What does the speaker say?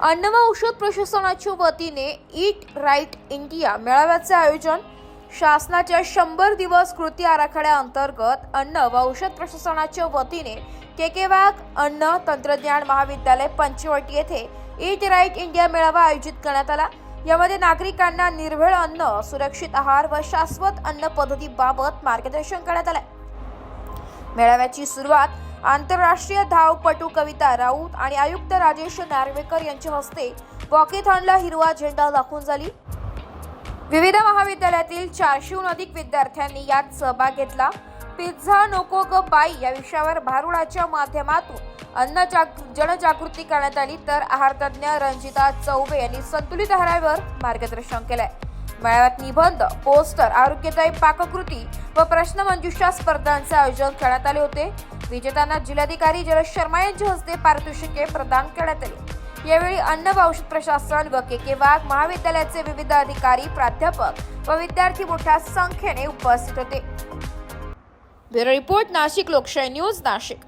अन्न व औषध प्रशासनाच्या वतीने ईट राईट इंडिया मेळाव्याचे आयोजन. शासनाच्या 100 दिवस कृती आराखड्याअंतर्गत अन्न व औषध प्रशासनाच्या वतीने के वाघ अन्न तंत्रज्ञान महाविद्यालय पंचवटी येथे ईट राईट इंडिया मेळावा आयोजित करण्यात आला. यामध्ये नागरिकांना निर्भेळ अन्न, सुरक्षित आहार व शाश्वत अन्न पद्धतीबाबत मार्गदर्शन करण्यात आले. मेळाव्याची सुरुवात आंतरराष्ट्रीय धावपटू कविता राऊत आणि आयुक्त राजेश नार्वेकर यांच्या हस्ते वॉकेथॉनला हिरवा झेंडा दाखवून झाली. विविध महाविद्यालयातील 400हून अधिक विद्यार्थ्यांनी यात सहभाग घेतला. पिझ्झा नको ग बाई या विषयावर भारुडाच्या माध्यमातून जनजागृती करण्यात आली, तर आहारतज्ञ रंजिता चौबे यांनी संतुलित आहारावर मार्गदर्शन केले. मेळाव्यात निबंध, पोस्टर, आरोग्यदायी पाककृती व प्रश्नमंजुषा स्पर्धांचे आयोजन करण्यात आले होते. विजेत्यांना जिल्हाधिकारी जलज शर्मा यांच्या हस्ते पारितोषिके प्रदान करण्यात आली. यावेळी अन्न व औषध प्रशासन व के वाघ महाविद्यालयाचे विविध अधिकारी, प्राध्यापक व विद्यार्थी मोठ्या संख्येने उपस्थित होते. ब्युरो रिपोर्ट, नाशिक लोकशाही न्यूज, नाशिक.